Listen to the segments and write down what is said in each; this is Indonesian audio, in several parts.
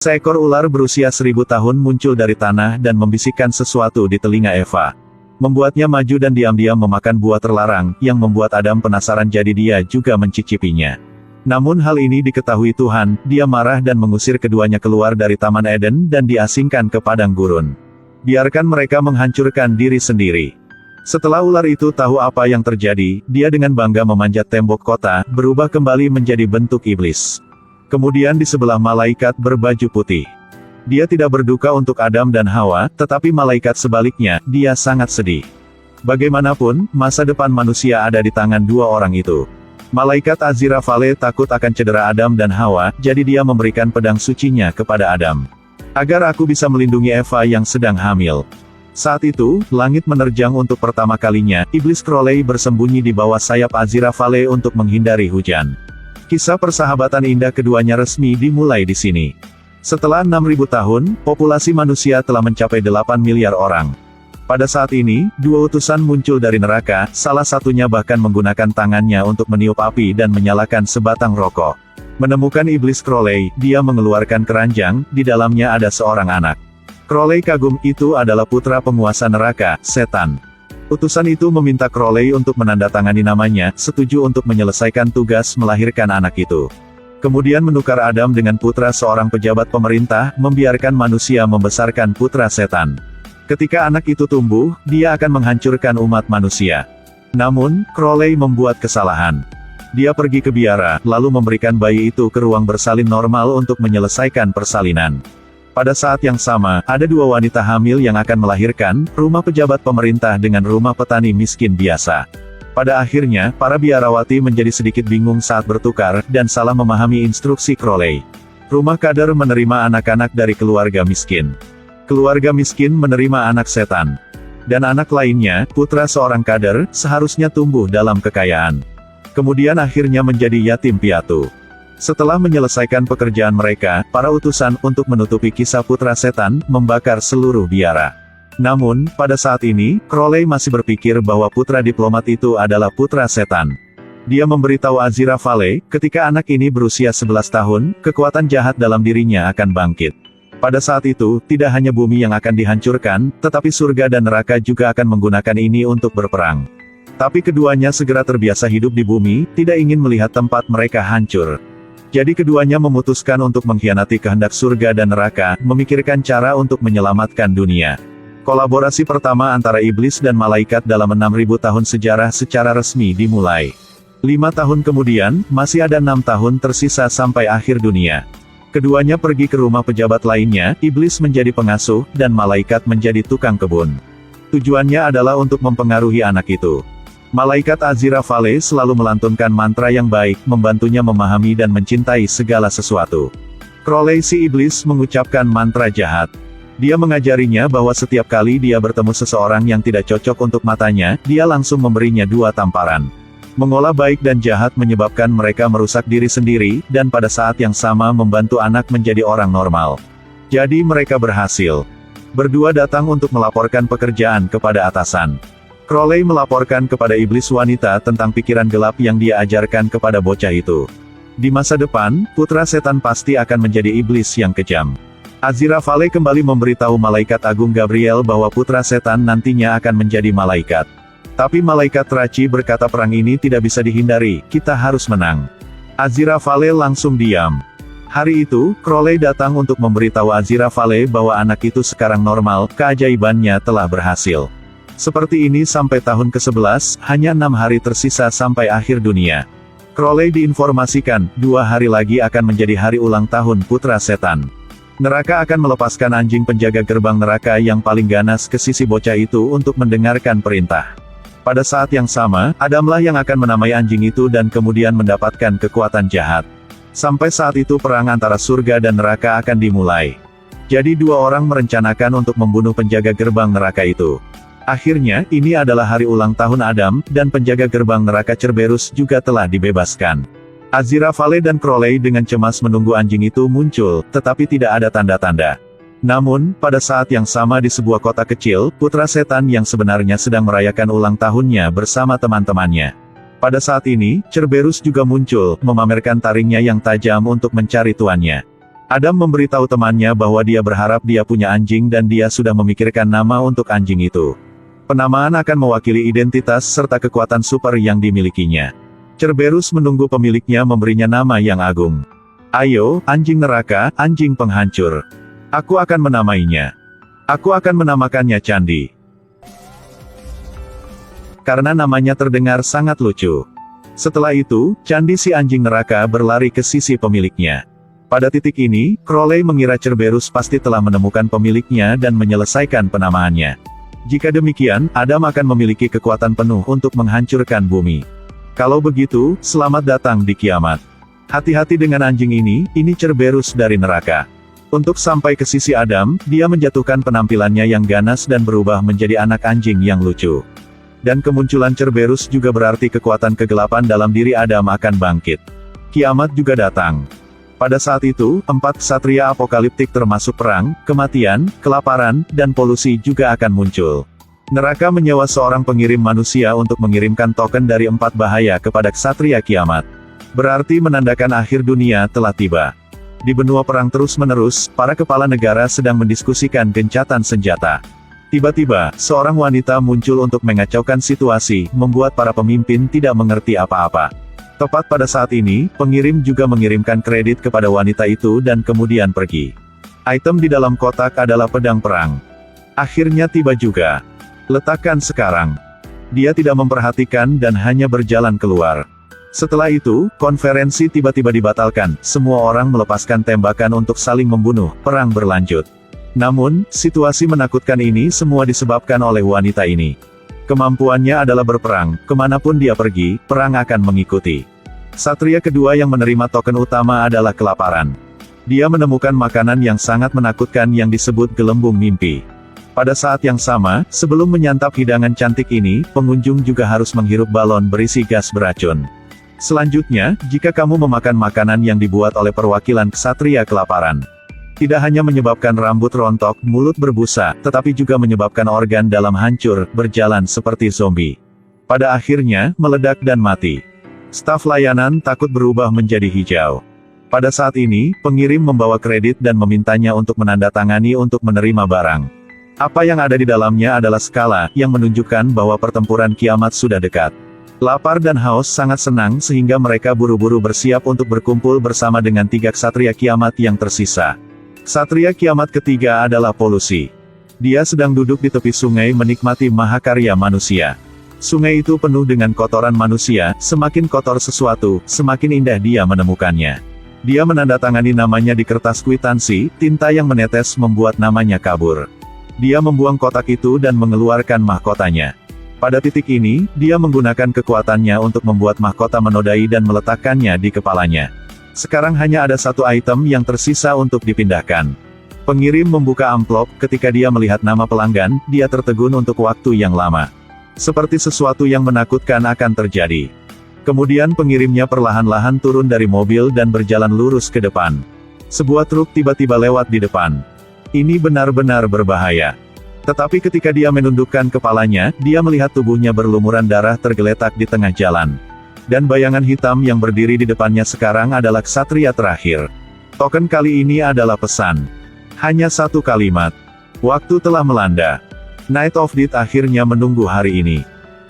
Seekor ular berusia 1000 tahun muncul dari tanah dan membisikkan sesuatu di telinga Eva. Membuatnya maju dan diam-diam memakan buah terlarang, yang membuat Adam penasaran jadi dia juga mencicipinya. Namun hal ini diketahui Tuhan, dia marah dan mengusir keduanya keluar dari Taman Eden dan diasingkan ke padang gurun. Biarkan mereka menghancurkan diri sendiri. Setelah ular itu tahu apa yang terjadi, dia dengan bangga memanjat tembok kota, berubah kembali menjadi bentuk iblis. Kemudian di sebelah malaikat berbaju putih. Dia tidak berduka untuk Adam dan Hawa, tetapi malaikat sebaliknya, dia sangat sedih. Bagaimanapun, masa depan manusia ada di tangan dua orang itu. Malaikat Aziraphale takut akan cedera Adam dan Hawa, jadi dia memberikan pedang sucinya kepada Adam. Agar aku bisa melindungi Eva yang sedang hamil. Saat itu, langit menerjang untuk pertama kalinya, Iblis Crowley bersembunyi di bawah sayap Aziraphale untuk menghindari hujan. Kisah persahabatan indah keduanya resmi dimulai di sini. Setelah 6000 tahun, populasi manusia telah mencapai 8 miliar orang. Pada saat ini, dua utusan muncul dari neraka, salah satunya bahkan menggunakan tangannya untuk meniup api dan menyalakan sebatang rokok. Menemukan Iblis Crowley, dia mengeluarkan keranjang, di dalamnya ada seorang anak. Crowley kagum, itu adalah putra penguasa neraka, setan. Utusan itu meminta Crowley untuk menandatangani namanya, setuju untuk menyelesaikan tugas melahirkan anak itu. Kemudian menukar Adam dengan putra seorang pejabat pemerintah, membiarkan manusia membesarkan putra setan. Ketika anak itu tumbuh, dia akan menghancurkan umat manusia. Namun, Crowley membuat kesalahan. Dia pergi ke biara, lalu memberikan bayi itu ke ruang bersalin normal untuk menyelesaikan persalinan. Pada saat yang sama, ada dua wanita hamil yang akan melahirkan, rumah pejabat pemerintah dengan rumah petani miskin biasa. Pada akhirnya, para biarawati menjadi sedikit bingung saat bertukar, dan salah memahami instruksi Crowley. Rumah kader menerima anak-anak dari keluarga miskin. Keluarga miskin menerima anak setan. Dan anak lainnya, putra seorang kader, seharusnya tumbuh dalam kekayaan. Kemudian akhirnya menjadi yatim piatu. Setelah menyelesaikan pekerjaan mereka, para utusan, untuk menutupi kisah putra setan, membakar seluruh biara. Namun, pada saat ini, Crowley masih berpikir bahwa putra diplomat itu adalah putra setan. Dia memberitahu Aziraphale, ketika anak ini berusia 11 tahun, kekuatan jahat dalam dirinya akan bangkit. Pada saat itu, tidak hanya bumi yang akan dihancurkan, tetapi surga dan neraka juga akan menggunakan ini untuk berperang. Tapi keduanya segera terbiasa hidup di bumi, tidak ingin melihat tempat mereka hancur. Jadi keduanya memutuskan untuk mengkhianati kehendak surga dan neraka, memikirkan cara untuk menyelamatkan dunia. Kolaborasi pertama antara iblis dan malaikat dalam 6000 tahun sejarah secara resmi dimulai. 5 tahun kemudian, masih ada 6 tahun tersisa sampai akhir dunia. Keduanya pergi ke rumah pejabat lainnya, iblis menjadi pengasuh, dan malaikat menjadi tukang kebun. Tujuannya adalah untuk mempengaruhi anak itu. Malaikat Aziraphale selalu melantunkan mantra yang baik, membantunya memahami dan mencintai segala sesuatu. Crowley si iblis mengucapkan mantra jahat. Dia mengajarinya bahwa setiap kali dia bertemu seseorang yang tidak cocok untuk matanya, dia langsung memberinya 2 tamparan. Mengolah baik dan jahat menyebabkan mereka merusak diri sendiri, dan pada saat yang sama membantu anak menjadi orang normal. Jadi mereka berhasil. Berdua datang untuk melaporkan pekerjaan kepada atasan. Crowley melaporkan kepada iblis wanita tentang pikiran gelap yang dia ajarkan kepada bocah itu. Di masa depan, putra setan pasti akan menjadi iblis yang kejam. Aziraphale kembali memberitahu malaikat agung Gabriel bahwa putra setan nantinya akan menjadi malaikat. Tapi malaikat Rachi berkata perang ini tidak bisa dihindari, kita harus menang. Aziraphale langsung diam. Hari itu, Crowley datang untuk memberitahu Aziraphale bahwa anak itu sekarang normal, keajaibannya telah berhasil. Seperti ini sampai tahun ke-11, hanya 6 hari tersisa sampai akhir dunia. Crowley diinformasikan, 2 hari lagi akan menjadi hari ulang tahun putra setan. Neraka akan melepaskan anjing penjaga gerbang neraka yang paling ganas ke sisi bocah itu untuk mendengarkan perintah. Pada saat yang sama, Adamlah yang akan menamai anjing itu dan kemudian mendapatkan kekuatan jahat. Sampai saat itu perang antara surga dan neraka akan dimulai. Jadi dua orang merencanakan untuk membunuh penjaga gerbang neraka itu. Akhirnya, ini adalah hari ulang tahun Adam, dan penjaga gerbang neraka Cerberus juga telah dibebaskan. Aziraphale dan Crowley dengan cemas menunggu anjing itu muncul, tetapi tidak ada tanda-tanda. Namun, pada saat yang sama di sebuah kota kecil, putra setan yang sebenarnya sedang merayakan ulang tahunnya bersama teman-temannya. Pada saat ini, Cerberus juga muncul, memamerkan taringnya yang tajam untuk mencari tuannya. Adam memberitahu temannya bahwa dia berharap dia punya anjing dan dia sudah memikirkan nama untuk anjing itu. Penamaan akan mewakili identitas serta kekuatan super yang dimilikinya. Cerberus menunggu pemiliknya memberinya nama yang agung. Ayo, anjing neraka, anjing penghancur. Aku akan menamainya. Aku akan menamakannya Candi. Karena namanya terdengar sangat lucu. Setelah itu, Candi si anjing neraka berlari ke sisi pemiliknya. Pada titik ini, Crowley mengira Cerberus pasti telah menemukan pemiliknya dan menyelesaikan penamaannya. Jika demikian, Adam akan memiliki kekuatan penuh untuk menghancurkan bumi. Kalau begitu, selamat datang di kiamat. Hati-hati dengan anjing ini Cerberus dari neraka. Untuk sampai ke sisi Adam, dia menjatuhkan penampilannya yang ganas dan berubah menjadi anak anjing yang lucu. Dan kemunculan Cerberus juga berarti kekuatan kegelapan dalam diri Adam akan bangkit. Kiamat juga datang. Pada saat itu, 4 ksatria apokaliptik termasuk perang, kematian, kelaparan, dan polusi juga akan muncul. Neraka menyewa seorang pengirim manusia untuk mengirimkan token dari 4 bahaya kepada ksatria kiamat. Berarti menandakan akhir dunia telah tiba. Di benua perang terus-menerus, para kepala negara sedang mendiskusikan gencatan senjata. Tiba-tiba, seorang wanita muncul untuk mengacaukan situasi, membuat para pemimpin tidak mengerti apa-apa. Tepat pada saat ini, pengirim juga mengirimkan kredit kepada wanita itu dan kemudian pergi. Item di dalam kotak adalah pedang perang. Akhirnya tiba juga. Letakkan sekarang. Dia tidak memperhatikan dan hanya berjalan keluar. Setelah itu, konferensi tiba-tiba dibatalkan, semua orang melepaskan tembakan untuk saling membunuh, perang berlanjut. Namun, situasi menakutkan ini semua disebabkan oleh wanita ini. Kemampuannya adalah berperang, kemanapun dia pergi, perang akan mengikuti. Satria kedua yang menerima token utama adalah kelaparan. Dia menemukan makanan yang sangat menakutkan yang disebut gelembung mimpi. Pada saat yang sama, sebelum menyantap hidangan cantik ini, pengunjung juga harus menghirup balon berisi gas beracun. Selanjutnya, jika kamu memakan makanan yang dibuat oleh perwakilan ksatria kelaparan, tidak hanya menyebabkan rambut rontok, mulut berbusa, tetapi juga menyebabkan organ dalam hancur, berjalan seperti zombie. Pada akhirnya, meledak dan mati. Staf layanan takut berubah menjadi hijau. Pada saat ini, pengirim membawa kredit dan memintanya untuk menandatangani untuk menerima barang. Apa yang ada di dalamnya adalah skala, yang menunjukkan bahwa pertempuran kiamat sudah dekat. Lapar dan haus sangat senang sehingga mereka buru-buru bersiap untuk berkumpul bersama dengan 3 ksatria kiamat yang tersisa. Ksatria kiamat ketiga adalah polusi. Dia sedang duduk di tepi sungai menikmati mahakarya manusia. Sungai itu penuh dengan kotoran manusia, semakin kotor sesuatu, semakin indah dia menemukannya. Dia menandatangani namanya di kertas kwitansi, tinta yang menetes membuat namanya kabur. Dia membuang kotak itu dan mengeluarkan mahkotanya. Pada titik ini, dia menggunakan kekuatannya untuk membuat mahkota menodai dan meletakkannya di kepalanya. Sekarang hanya ada 1 item yang tersisa untuk dipindahkan. Pengirim membuka amplop, ketika dia melihat nama pelanggan, dia tertegun untuk waktu yang lama. Seperti sesuatu yang menakutkan akan terjadi. Kemudian pengirimnya perlahan-lahan turun dari mobil dan berjalan lurus ke depan. Sebuah truk tiba-tiba lewat di depan. Ini benar-benar berbahaya. Tetapi ketika dia menundukkan kepalanya, dia melihat tubuhnya berlumuran darah tergeletak di tengah jalan. Dan bayangan hitam yang berdiri di depannya sekarang adalah ksatria terakhir. Token kali ini adalah pesan. Hanya 1 kalimat. Waktu telah melanda. Night of Death akhirnya menunggu hari ini.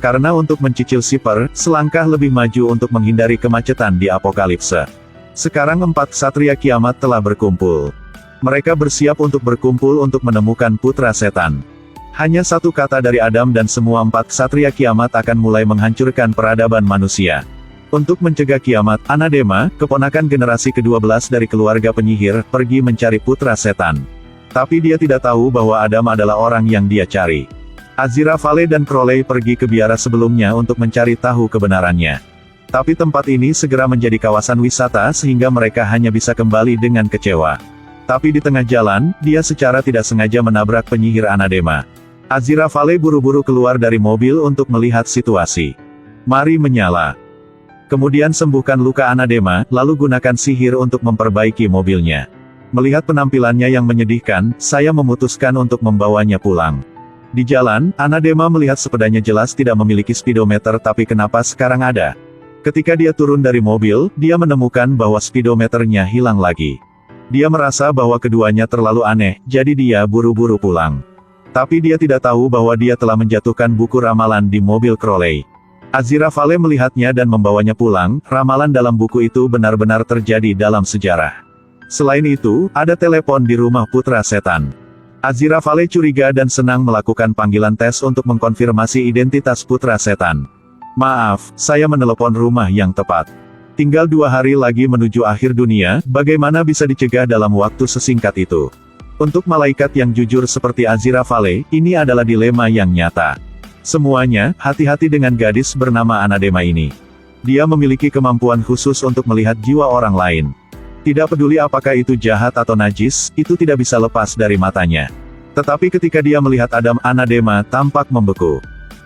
Karena untuk mencicil Siper, selangkah lebih maju untuk menghindari kemacetan di apokalipse. Sekarang 4 ksatria kiamat telah berkumpul. Mereka bersiap untuk berkumpul untuk menemukan putra setan. Hanya 1 kata dari Adam dan semua 4 ksatria kiamat akan mulai menghancurkan peradaban manusia. Untuk mencegah kiamat, Anadema, keponakan generasi ke-12 dari keluarga penyihir, pergi mencari putra setan. Tapi dia tidak tahu bahwa Adam adalah orang yang dia cari. Aziraphale dan Crowley pergi ke biara sebelumnya untuk mencari tahu kebenarannya. Tapi tempat ini segera menjadi kawasan wisata sehingga mereka hanya bisa kembali dengan kecewa. Tapi di tengah jalan, dia secara tidak sengaja menabrak penyihir Anadema. Aziraphale buru-buru keluar dari mobil untuk melihat situasi. Mari menyala. Kemudian sembuhkan luka Anadema, lalu gunakan sihir untuk memperbaiki mobilnya. Melihat penampilannya yang menyedihkan, saya memutuskan untuk membawanya pulang. Di jalan, Anadema melihat sepedanya jelas tidak memiliki speedometer tapi kenapa sekarang ada. Ketika dia turun dari mobil, dia menemukan bahwa speedometernya hilang lagi. Dia merasa bahwa keduanya terlalu aneh, jadi dia buru-buru pulang. Tapi dia tidak tahu bahwa dia telah menjatuhkan buku ramalan di mobil Crowley. Aziraphale melihatnya dan membawanya pulang. Ramalan dalam buku itu benar-benar terjadi dalam sejarah. Selain itu, ada telepon di rumah putra setan. Aziraphale curiga dan senang melakukan panggilan tes untuk mengkonfirmasi identitas putra setan. Maaf, saya menelepon rumah yang tepat. Tinggal 2 hari lagi menuju akhir dunia, bagaimana bisa dicegah dalam waktu sesingkat itu? Untuk malaikat yang jujur seperti Aziraphale, ini adalah dilema yang nyata. Semuanya, hati-hati dengan gadis bernama Anadema ini. Dia memiliki kemampuan khusus untuk melihat jiwa orang lain. Tidak peduli apakah itu jahat atau najis, itu tidak bisa lepas dari matanya. Tetapi ketika dia melihat Adam, Anadema tampak membeku.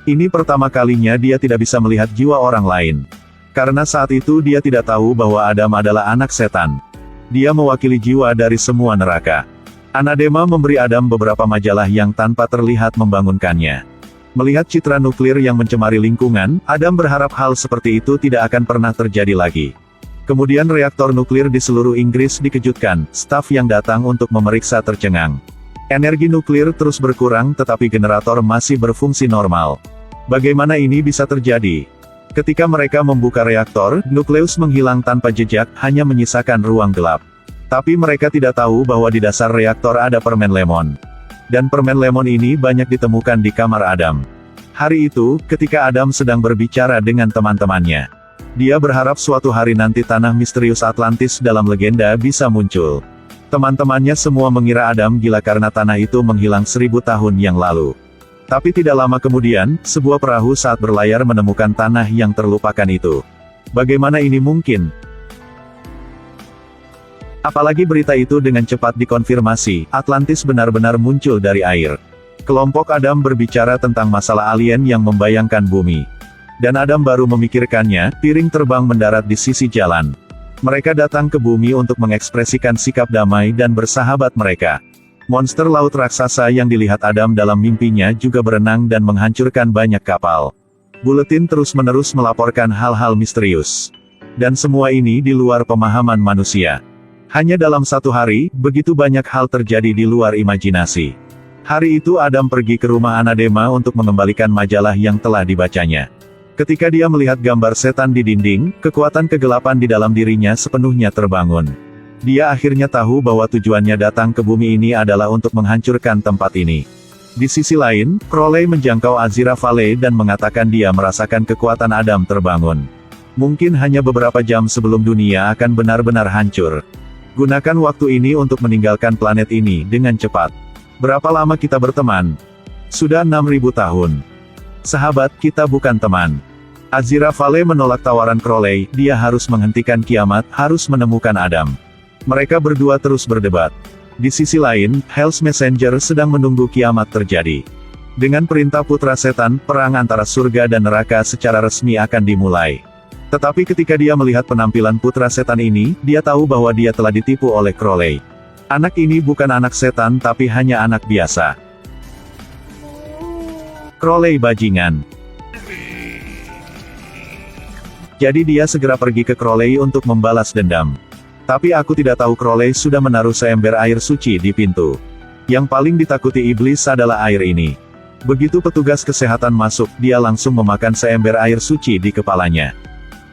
Ini pertama kalinya dia tidak bisa melihat jiwa orang lain. Karena saat itu dia tidak tahu bahwa Adam adalah anak setan. Dia mewakili jiwa dari semua neraka. Anadema memberi Adam beberapa majalah yang tanpa terlihat membangunkannya. Melihat citra nuklir yang mencemari lingkungan, Adam berharap hal seperti itu tidak akan pernah terjadi lagi. Kemudian reaktor nuklir di seluruh Inggris dikejutkan, staf yang datang untuk memeriksa tercengang. Energi nuklir terus berkurang tetapi generator masih berfungsi normal. Bagaimana ini bisa terjadi? Ketika mereka membuka reaktor, nukleus menghilang tanpa jejak, hanya menyisakan ruang gelap. Tapi mereka tidak tahu bahwa di dasar reaktor ada permen lemon. Dan permen lemon ini banyak ditemukan di kamar Adam. Hari itu, ketika Adam sedang berbicara dengan teman-temannya. Dia berharap suatu hari nanti tanah misterius Atlantis dalam legenda bisa muncul. Teman-temannya semua mengira Adam gila karena tanah itu menghilang 1000 tahun yang lalu. Tapi tidak lama kemudian, sebuah perahu saat berlayar menemukan tanah yang terlupakan itu. Bagaimana ini mungkin? Apalagi berita itu dengan cepat dikonfirmasi, Atlantis benar-benar muncul dari air. Kelompok Adam berbicara tentang masalah alien yang membayangkan bumi. Dan Adam baru memikirkannya, piring terbang mendarat di sisi jalan. Mereka datang ke bumi untuk mengekspresikan sikap damai dan bersahabat mereka. Monster laut raksasa yang dilihat Adam dalam mimpinya juga berenang dan menghancurkan banyak kapal. Buletin terus-menerus melaporkan hal-hal misterius. Dan semua ini di luar pemahaman manusia. Hanya dalam 1 hari, begitu banyak hal terjadi di luar imajinasi. Hari itu Adam pergi ke rumah Anadema untuk mengembalikan majalah yang telah dibacanya. Ketika dia melihat gambar setan di dinding, kekuatan kegelapan di dalam dirinya sepenuhnya terbangun. Dia akhirnya tahu bahwa tujuannya datang ke bumi ini adalah untuk menghancurkan tempat ini. Di sisi lain, Crowley menjangkau Aziraphale dan mengatakan dia merasakan kekuatan Adam terbangun. Mungkin hanya beberapa jam sebelum dunia akan benar-benar hancur. Gunakan waktu ini untuk meninggalkan planet ini dengan cepat. Berapa lama kita berteman? Sudah 6000 tahun. Sahabat, kita bukan teman. Aziraphale menolak tawaran Crowley, dia harus menghentikan kiamat, harus menemukan Adam. Mereka berdua terus berdebat. Di sisi lain, Hell's Messenger sedang menunggu kiamat terjadi. Dengan perintah putra setan, perang antara surga dan neraka secara resmi akan dimulai. Tetapi ketika dia melihat penampilan putra setan ini, dia tahu bahwa dia telah ditipu oleh Crowley. Anak ini bukan anak setan tapi hanya anak biasa. Crowley bajingan. Jadi dia segera pergi ke Crowley untuk membalas dendam. Tapi aku tidak tahu Crowley sudah menaruh seember air suci di pintu. Yang paling ditakuti iblis adalah air ini. Begitu petugas kesehatan masuk, dia langsung memakan seember air suci di kepalanya.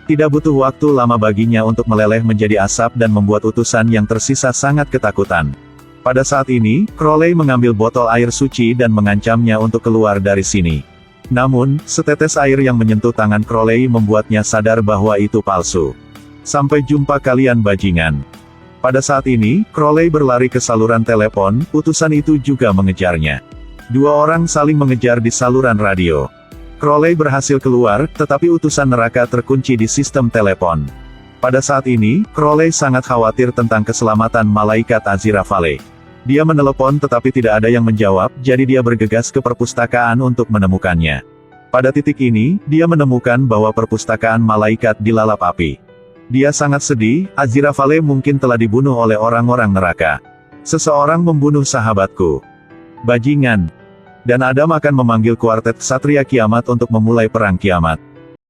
Tidak butuh waktu lama baginya untuk meleleh menjadi asap dan membuat utusan yang tersisa sangat ketakutan. Pada saat ini, Crowley mengambil botol air suci dan mengancamnya untuk keluar dari sini. Namun, setetes air yang menyentuh tangan Crowley membuatnya sadar bahwa itu palsu. Sampai jumpa kalian bajingan. Pada saat ini, Crowley berlari ke saluran telepon, utusan itu juga mengejarnya. 2 orang saling mengejar di saluran radio. Crowley berhasil keluar, tetapi utusan neraka terkunci di sistem telepon. Pada saat ini, Crowley sangat khawatir tentang keselamatan malaikat Aziraphale. Dia menelepon tetapi tidak ada yang menjawab, jadi dia bergegas ke perpustakaan untuk menemukannya. Pada titik ini, dia menemukan bahwa perpustakaan malaikat dilalap api. Dia sangat sedih, Aziraphale mungkin telah dibunuh oleh orang-orang neraka. Seseorang membunuh sahabatku. Bajingan. Dan Adam akan memanggil kuartet Ksatria Kiamat untuk memulai perang kiamat.